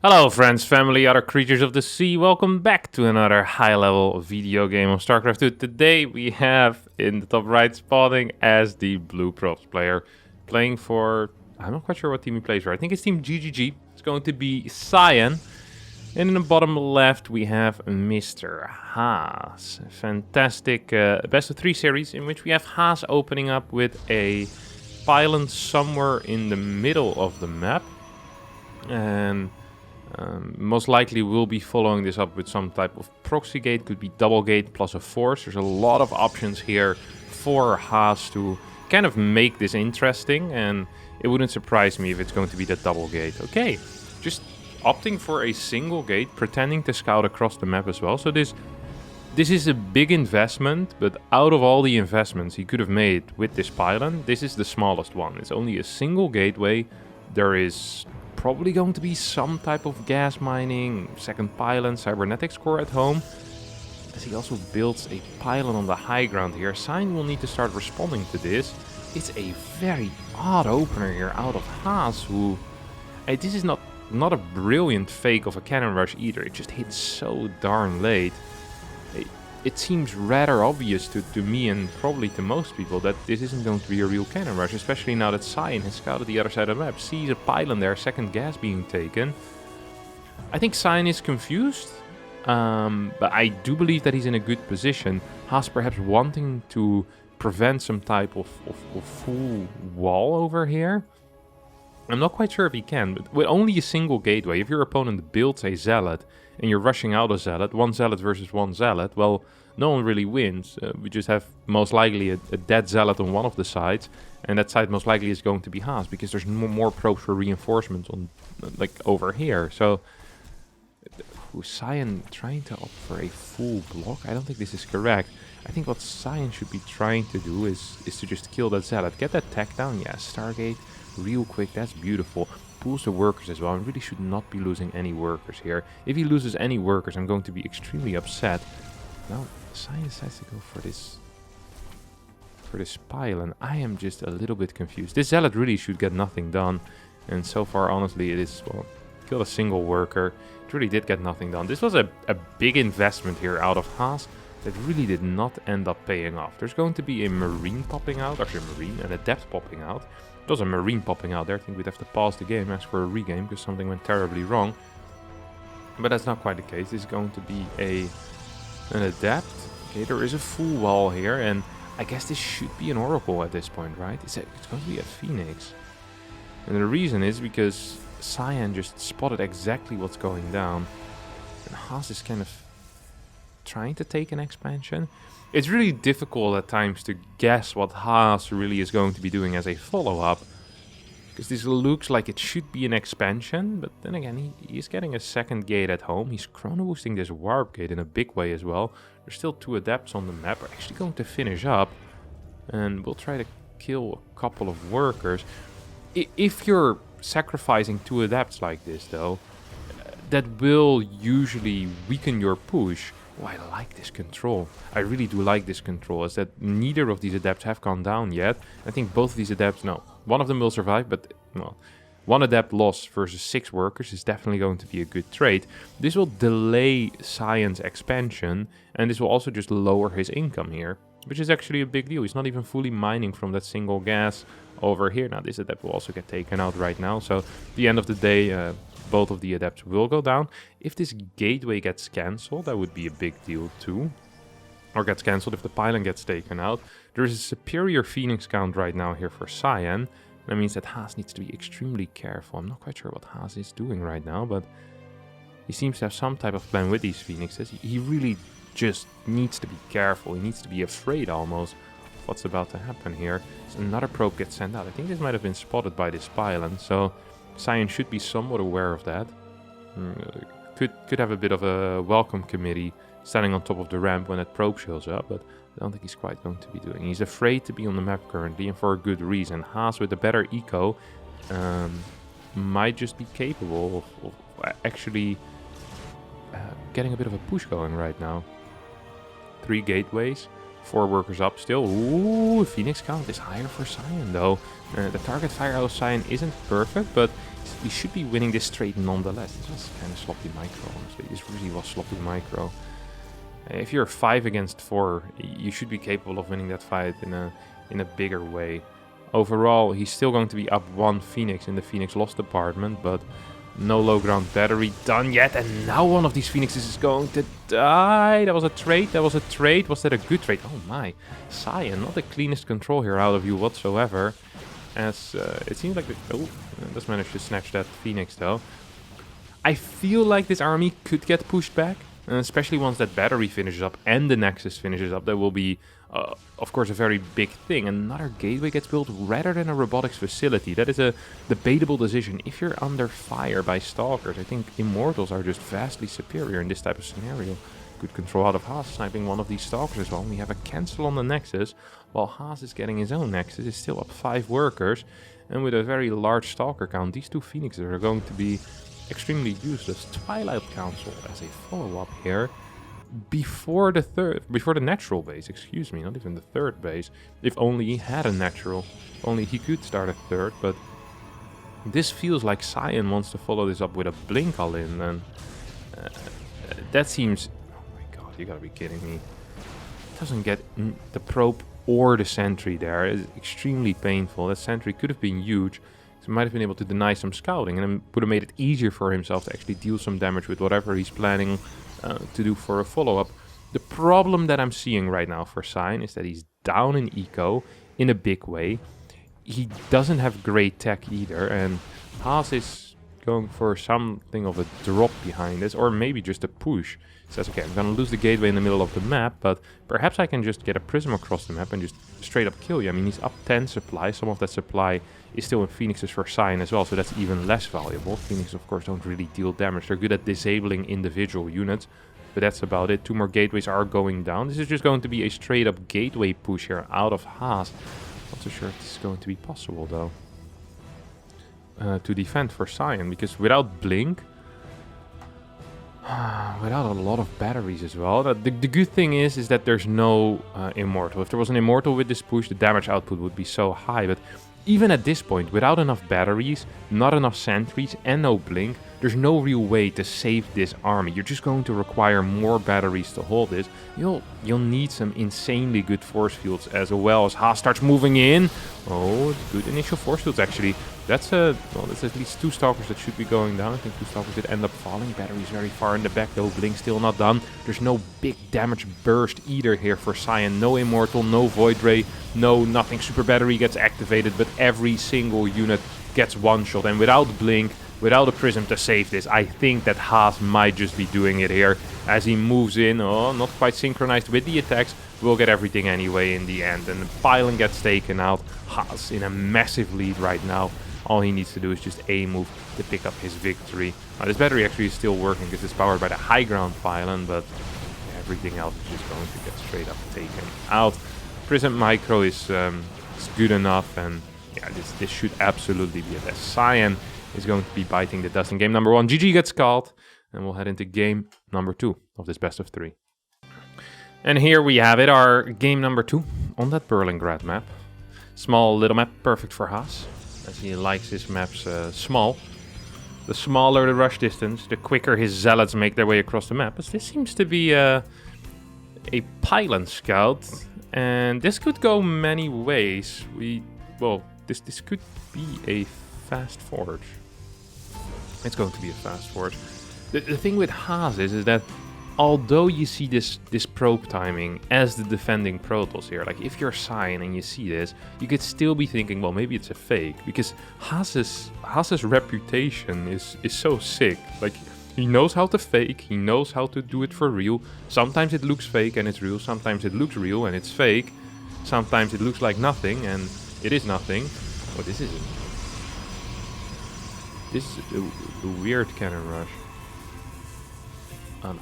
Hello friends, family, other creatures of the sea, welcome back to another high-level video game of StarCraft 2. Today we have in the top right spawning as the blue props player, playing for, I'm not quite sure what team he plays for, I think it's team GGG. It's going to be Cyan. And in the bottom left we have Mr. Haas. Fantastic best of 3 series in which we have Haas opening up with a pylon somewhere in the middle of the map. And most likely we'll be following this up with some type of proxy gate, could be double gate plus a force. There's a lot of options here for Haas to kind of make this interesting, and it wouldn't surprise me if it's going to be the double gate. Okay, just opting for a single gate, pretending to scout across the map as well. So this is a big investment, but out of all the investments he could have made with this pylon, this is the smallest one. It's only a single gateway. There is probably going to be some type of gas mining, second pylon, cybernetics core at home. As he also builds a pylon on the high ground here. Cyan will need to start responding to this. It's a very odd opener here out of Haas, who... this is not a brilliant fake of a cannon rush either. It just hits so darn late. It seems rather obvious to me and probably to most people that this isn't going to be a real cannon rush, especially now that Cyan has scouted the other side of the map, sees a pylon there, second gas being taken. I think Cyan is confused, but I do believe that he's in a good position. Haas perhaps wanting to prevent some type of full wall over here. I'm not quite sure if he can, but with only a single gateway, if your opponent builds a Zealot and you're rushing out a Zealot, one Zealot versus one Zealot, well, no one really wins. We just have most likely a dead Zealot on one of the sides, and that side most likely is going to be Haas, because there's more probes for reinforcements on, like, over here. So, Cyan trying to opt for a full block? I don't think this is correct. I think what Cyan should be trying to do is to just kill that Zealot. Get that tech down, yeah, Stargate. Real quick, that's beautiful. Pulls the workers as well, and really should not be losing any workers here. If he loses any workers, I'm going to be extremely upset. Now, Cyan decides to go for this pylon. I am just a little bit confused. This Zealot really should get nothing done, and so far, honestly, it is, well, killed a single worker. It really did get nothing done. This was a big investment here out of Haas that really did not end up paying off. There's going to be a Marine popping out, actually a Marine, and a Adept popping out. There was a Marine popping out there. I think we'd have to pause the game, ask for a regame, because something went terribly wrong. But that's not quite the case. This is going to be an Adept. Okay, there is a full wall here, and I guess this should be an Oracle at this point, right? It's going to be a Phoenix. And the reason is because Cyan just spotted exactly what's going down. And Haas is kind of trying to take an expansion. It's really difficult at times to guess what Haas really is going to be doing as a follow-up, because this looks like it should be an expansion, but then again, he is getting a second gate at home. He's chrono boosting this warp gate in a big way as well. There's still 2 adepts on the map. We're actually going to finish up, and we'll try to kill a couple of workers. If you're sacrificing 2 adepts like this, though, that will usually weaken your push. Oh, I like this control. I really do like this control, as that neither of these adepts have gone down yet. I think both of these adepts, no, one of them will survive, but well, 1 adept loss versus 6 workers is definitely going to be a good trade. This will delay Cyan's expansion, and this will also just lower his income here, which is actually a big deal. He's not even fully mining from that single gas over here. Now, this adept will also get taken out right now, so at the end of the day, both of the adepts will go down. If this gateway gets cancelled, that would be a big deal too. Or gets cancelled if the pylon gets taken out. There is a superior Phoenix count right now here for Cyan. That means that Haas needs to be extremely careful. I'm not quite sure what Haas is doing right now, but he seems to have some type of plan with these Phoenixes. He really just needs to be careful. He needs to be afraid almost of what's about to happen here. So another probe gets sent out. I think this might have been spotted by this pylon, so Cyan should be somewhat aware of that. Could have a bit of a welcome committee standing on top of the ramp when that probe shows up, but I don't think he's quite going to be doing. He's afraid to be on the map currently, and for a good reason. Haas with a better eco might just be capable of actually getting a bit of a push going right now. 3 gateways, 4 workers up still. Ooh, Phoenix count is higher for Cyan though. The target fire out of Cyan isn't perfect, but We should be winning this trade nonetheless. This was kind of sloppy micro, honestly. This really was sloppy micro. If you're 5 against 4, you should be capable of winning that fight in a bigger way. Overall, he's still going to be up 1 Phoenix in the Phoenix loss department, but no low ground battery done yet. And now one of these Phoenixes is going to die. That was a trade. That was a trade. Was that a good trade? Oh my. Cyan, not the cleanest control here out of you whatsoever. As it seems like... does manage to snatch that Phoenix though. I feel like this army could get pushed back. Especially once that battery finishes up and the Nexus finishes up. That will be, of course, a very big thing. Another gateway gets built rather than a robotics facility. That is a debatable decision. If you're under fire by Stalkers, I think Immortals are just vastly superior in this type of scenario. Good control out of Haas, sniping one of these Stalkers as well. We have a cancel on the Nexus, while Haas is getting his own Nexus. Is still up 5 workers. And with a very large Stalker count, these 2 Phoenixes are going to be extremely useless. Twilight Council as a follow-up here before the natural base, excuse me, not even the 3rd base. If only he had a natural, only he could start a 3rd, but this feels like Cyan wants to follow this up with a blink all in, and that seems, oh my god, you gotta be kidding me. Doesn't get the probe or the sentry there. It's extremely painful. That sentry could have been huge. He might have been able to deny some scouting, and it would have made it easier for himself to actually deal some damage with whatever he's planning to do for a follow-up. The problem that I'm seeing right now for Cyan is that he's down in eco in a big way. He doesn't have great tech either, and Haas is going for something of a drop behind this, or maybe just a push. He says, okay, I'm gonna lose the gateway in the middle of the map, but perhaps I can just get a prism across the map and just straight up kill you. I mean, he's up 10 supply. Some of that supply is still in Phoenixes for Cyan as well, so that's even less valuable. Phoenixes, of course, don't really deal damage. They're good at disabling individual units, but that's about it. 2 more gateways are going down. This is just going to be a straight up gateway push here out of Haas. Not so sure if this is going to be possible, though, to defend for Cyan, because without Blink, without a lot of batteries as well. The good thing is that there's no Immortal. If there was an Immortal with this push, the damage output would be so high, but even at this point, without enough batteries, not enough sentries, and no Blink, there's no real way to save this army. You're just going to require more batteries to hold this. You'll need some insanely good force fields as well as Haas starts moving in. Oh, good initial force fields actually. That's that's at least 2 Stalkers that should be going down. I think 2 Stalkers did end up falling. Batteries very far in the back though. Blink still not done. There's no big damage burst either here for Cyan. No Immortal, no Void Ray, no nothing. Super Battery gets activated, but every single unit gets one shot. And without Blink, without a Prism to save this, I think that Haas might just be doing it here as he moves in. Oh, not quite synchronized with the attacks. We'll get everything anyway in the end. And the pylon gets taken out. Haas in a massive lead right now. All he needs to do is just a move to pick up his victory. This battery actually is still working because it's powered by the high ground pylon, but everything else is just going to get straight up taken out. Prism Micro is good enough, and yeah, this should absolutely be it. Cyan is going to be biting the dust in game number 1. GG gets called, and we'll head into game number 2 of this best of 3. And here we have it, our game number 2 on that Berlingrad map. Small little map, perfect for Haas, as he likes his maps small. The smaller the rush distance, the quicker his zealots make their way across the map. But this seems to be a pylon scout, and this could go many ways. This could be a fast forge. It's going to be a fast forge. The thing with Haas is that although you see this probe timing as the defending Protoss here, like if you're Cyan and you see this, you could still be thinking, well, maybe it's a fake, because Haas's reputation is so sick. Like, he knows how to fake, he knows how to do it for real. Sometimes it looks fake and it's real, sometimes it looks real and it's fake. Sometimes it looks like nothing and it is nothing. Oh, this is a weird cannon rush.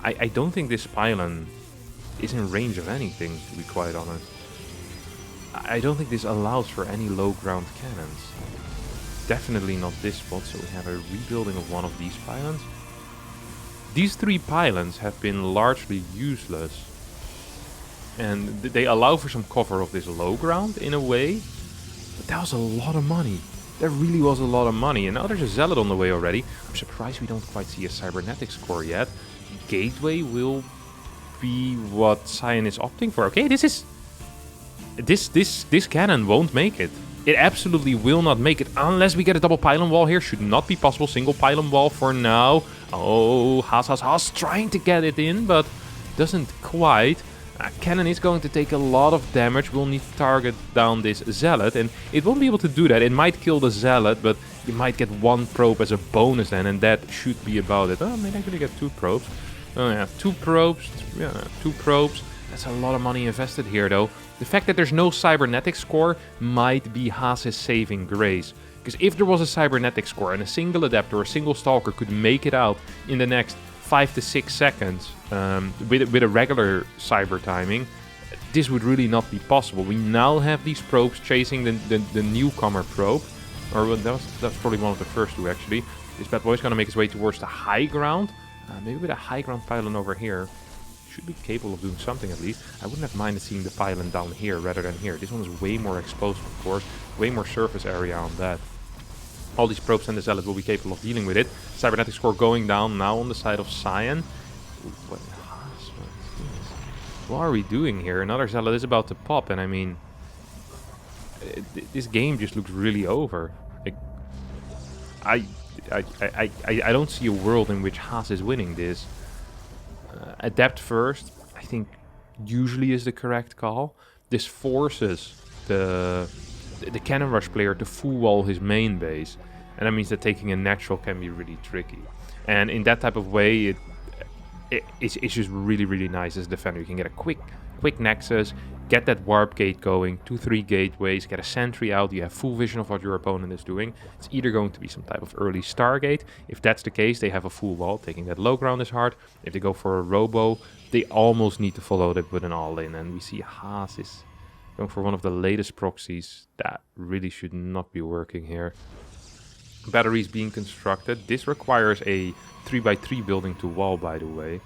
I don't think this pylon is in range of anything, to be quite honest. I don't think this allows for any low ground cannons. Definitely not this spot, so we have a rebuilding of one of these pylons. These 3 pylons have been largely useless, and they allow for some cover of this low ground in a way, but that was a lot of money. There really was a lot of money. And now there's a Zealot on the way already. I'm surprised we don't quite see a Cybernetics core yet. Gateway will be what Cyan is opting for. Okay, this cannon won't make it. It absolutely will not make it unless we get a double pylon wall here. Should not be possible. Single pylon wall for now. Oh, Haas trying to get it in, but doesn't quite. Cannon is going to take a lot of damage. We'll need to target down this Zealot, and it won't be able to do that. It might kill the Zealot, but you might get one probe as a bonus then, and that should be about it. Oh, I may actually get 2 probes. Oh yeah, 2 probes. Yeah, 2 probes. That's a lot of money invested here, though. The fact that there's no Cybernetics core might be Haas's saving grace. Because if there was a Cybernetics core and a single Adapter or a single Stalker could make it out in the next 5 to 6 seconds with a regular cyber timing, this would really not be possible. We now have these probes chasing the newcomer probe. Or well, that's probably one of the first 2 actually. This bad boy is going to make his way towards the high ground. Maybe with a high ground pylon over here. Should be capable of doing something at least. I wouldn't have minded seeing the pylon down here rather than here. This one is way more exposed, of course. Way more surface area on that. All these probes and the Zealot will be capable of dealing with it. Cybernetics core going down now on the side of Cyan. What are we doing here? Another Zealot is about to pop, and I mean, this game just looks really over. Like, I don't see a world in which Haas is winning this. Adapt first, I think, usually is the correct call. This forces the Cannon Rush player to full wall his main base, and that means that taking a natural can be really tricky. And in that type of way, it's just really nice as a defender. You can get a quick nexus, get that warp gate going, 2-3 gateways, get a sentry out. You have full vision of what your opponent is doing. It's either going to be some type of early Stargate. If that's the case, they have a full wall. Taking that low ground is hard. If they go for a robo, they almost need to follow that with an all-in. And we see Haas is going for one of the latest proxies. That really should not be working here. Batteries being constructed. This requires a 3x3 building to wall, by the way.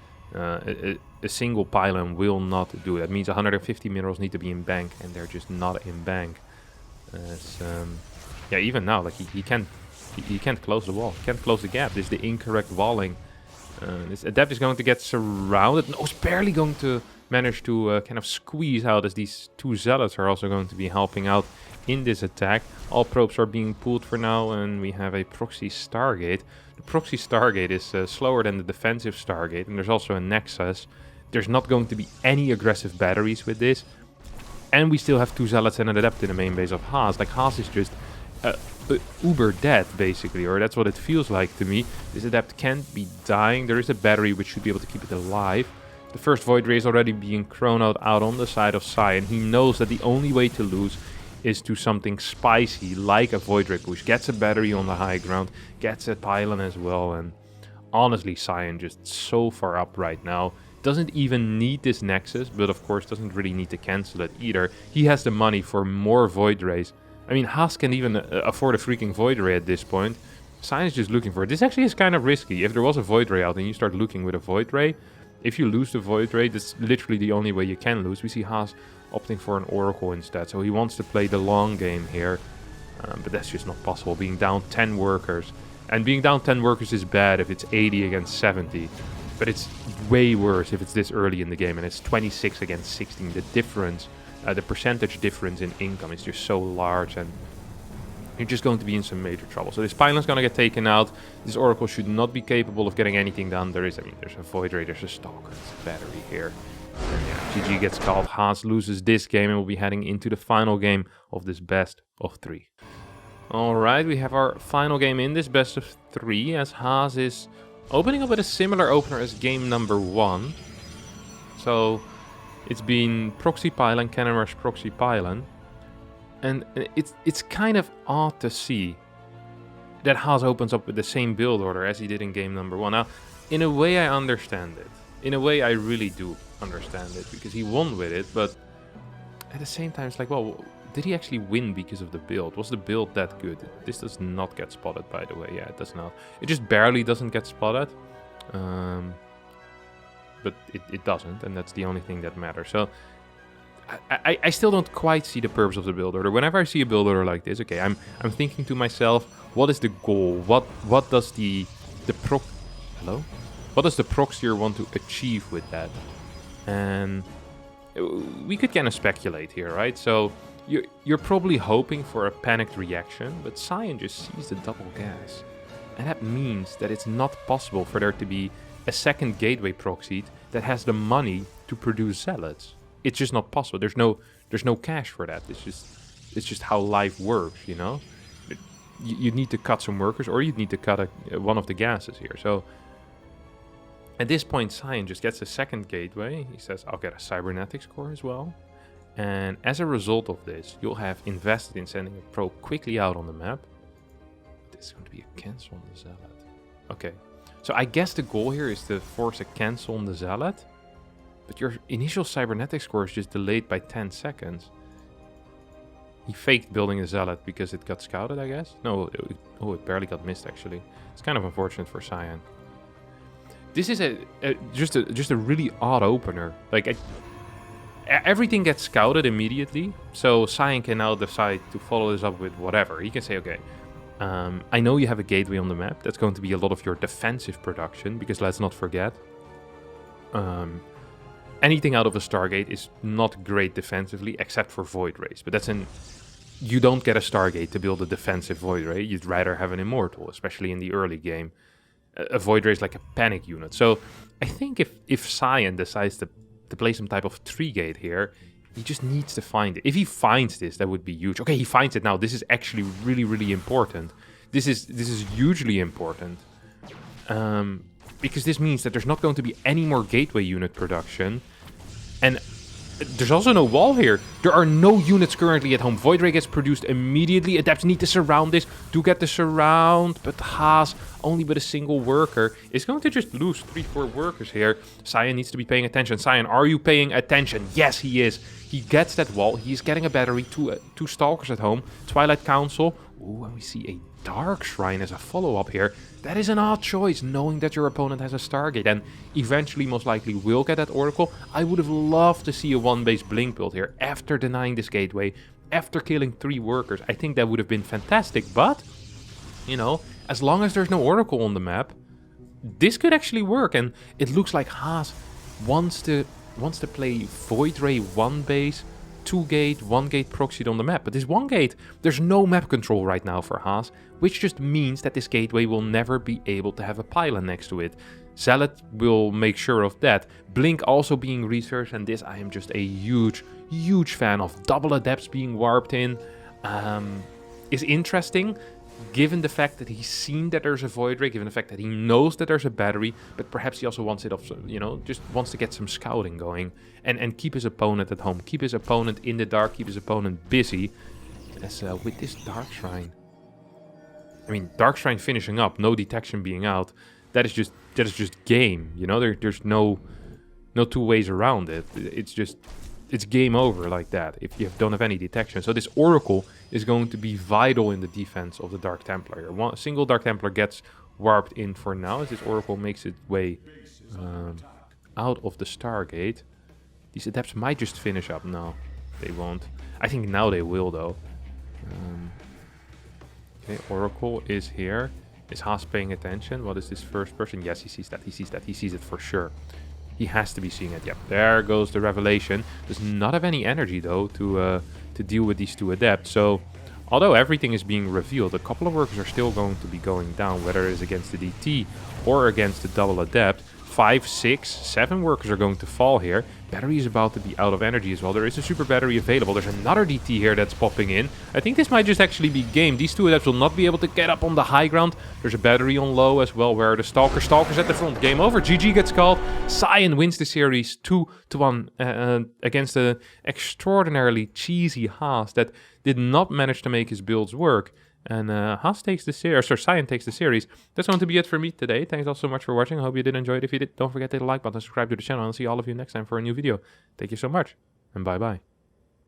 A single pylon will not do it. That means 150 minerals need to be in bank, and they're just not in bank. Yeah, even now, like he can't close the wall, can't close the gap. This is the incorrect walling. This Adept is going to get surrounded. No, it's barely going to manage to kind of squeeze out, as these 2 Zealots are also going to be helping out in this attack. All probes are being pulled for now, and we have a proxy Stargate. The proxy Stargate is slower than the defensive Stargate, and there's also a Nexus. There's not going to be any aggressive batteries with this. And we still have 2 Zealots and an Adept in the main base of Haas. Like, Haas is just uber dead, basically, or that's what it feels like to me. This Adept can't be dying. There is a battery which should be able to keep it alive. The first Void Ray is already being chronoed out on the side of Cyan. He knows that the only way to lose is to something spicy, like a Void Ray push. Gets a battery on the high ground, gets a pylon as well, and honestly, Cyan just so far up right now. Doesn't even need this Nexus, but of course doesn't really need to cancel it either. He has the money for more Void Rays. I mean, Haas can even afford a freaking Void Ray at this point. Cyan is just looking for it. This actually is kind of risky. If there was a Void Ray out and you start looking with a Void Ray, if you lose the Void Ray, that's literally the only way you can lose. We see Haas opting for an Oracle instead, so he wants to play the long game here. But that's just not possible, being down 10 workers. And being down 10 workers is bad if it's 80 against 70. But it's way worse if it's this early in the game and it's 26 against 16. The difference, the percentage difference in income is just so large, and you're just going to be in some major trouble. So this pylon's going to get taken out. This Oracle should not be capable of getting anything done. There's a Void Ray, there's a Stalker, there's a battery here. And yeah, GG gets called. Haas loses this game and will be heading into the final game of this best of 3. Alright, we have our final game in this best of 3, as Haas is opening up with a similar opener as game number 1. So it's been Proxy Pylon, Cannon Rush Proxy Pylon. And it's kind of odd to see that Haas opens up with the same build order as he did in game number 1. Now, in a way I understand it. In a way I really do understand it, because he won with it, but at the same time it's like, well, did he actually win because of the build? Was the build that good? This does not get spotted, by the way. Yeah, it does not. It just barely doesn't get spotted. But it doesn't, and that's the only thing that matters. So I still don't quite see the purpose of the build order. Whenever I see a build order like this, okay, I'm thinking to myself, what is the goal? What does the What does the proxier want to achieve with that? And we could kind of speculate here, right? So you're probably hoping for a panicked reaction, but Cyan just sees the double gas. And that means that it's not possible for there to be a second gateway proxied that has the money to produce zealots. It's just not possible. There's no cash for that. It's just how life works, you know? You need to cut some workers, or you need to cut one of the gases here. So at this point, Cyan just gets a second gateway. He says, I'll get a cybernetics core as well. And as a result of this, you'll have invested in sending a probe quickly out on the map. This is going to be a cancel on the zealot. Okay, so I guess the goal here is to force a cancel on the zealot. But your initial cybernetics core is just delayed by 10 seconds. He faked building a zealot because it got scouted, I guess. No, it barely got missed actually. It's kind of unfortunate for Cyan. This is just a really odd opener. Like everything gets scouted immediately, so Cyan can now decide to follow this up with whatever. He can say, okay, I know you have a gateway on the map. That's going to be a lot of your defensive production, because let's not forget, anything out of a Stargate is not great defensively, except for Void Rays. But you don't get a Stargate to build a defensive Void Ray. You'd rather have an Immortal, especially in the early game. A Void Ray is like a panic unit. So I think if Cyan decides to play some type of 3-gate here, he just needs to find it. If he finds this, that would be huge. Okay, he finds it now. This is actually really, really important. This is hugely important. Because this means that there's not going to be any more gateway unit production. And there's also no wall here. There are no units currently at home. Void Ray gets produced immediately. Adepts need to surround this. Do get the surround, but Haas, only with a single worker, is going to just lose 3-4 workers here. Cyan needs to be paying attention. Cyan, are you paying attention? Yes, he is. He gets that wall. He's getting a battery, two Stalkers at home. Twilight Council. Ooh, and we see a Dark Shrine as a follow-up here. That is an odd choice, knowing that your opponent has a Stargate and eventually most likely will get that Oracle. I would have loved to see a 1-base Blink build here after denying this gateway, after killing 3 workers. I think that would have been fantastic, but, you know, as long as there's no Oracle on the map, this could actually work. And it looks like Haas wants to play Void Ray 1-base, 2-gate, 1-gate proxied on the map. But this 1-gate, there's no map control right now for Haas, which just means that this gateway will never be able to have a pylon next to it. Zealot will make sure of that. Blink also being researched, and this I am just a huge, huge fan of. Double Adepts being warped in is interesting, given the fact that he's seen that there's a Void Ray, given the fact that he knows that there's a battery, but perhaps he also wants it off, you know, just wants to get some scouting going and keep his opponent at home, keep his opponent in the dark, keep his opponent busy. As with this Dark Shrine, I mean, Dark Shrine finishing up, no detection being out, that is just game, you know. There's no two ways around it. It's game over like that if you don't have any detection. So this Oracle is going to be vital in the defense of the Dark Templar here. One single Dark Templar gets warped in for now as this Oracle makes its way out of the Stargate. These Adepts might just finish up. No, they won't. I think now they will, though. Okay, Oracle is here. Is Haas paying attention? What is this first person? Yes, he sees that. He sees that. He sees it for sure. He has to be seeing it. Yep, there goes the revelation. Does not have any energy, though, to deal with these 2 Adepts. So, although everything is being revealed, a couple of workers are still going to be going down, whether it is against the DT or against the double Adept. 5, 6, 7 workers are going to fall here. Battery is about to be out of energy as well. There is a super battery available. There's another DT here that's popping in. I think this might just actually be game. These 2 Adepts will not be able to get up on the high ground. There's a battery on low as well, where the Stalker's at the front. Game over. GG gets called. Cyan wins the series 2-1 against an extraordinarily cheesy Haas that did not manage to make his builds work. And Haas takes the series, or Cyan takes the series. That's going to be it for me today. Thanks all so much for watching. I hope you did enjoy it. If you did, don't forget to hit the like button, subscribe to the channel, and I'll see all of you next time for a new video. Thank you so much, and bye-bye.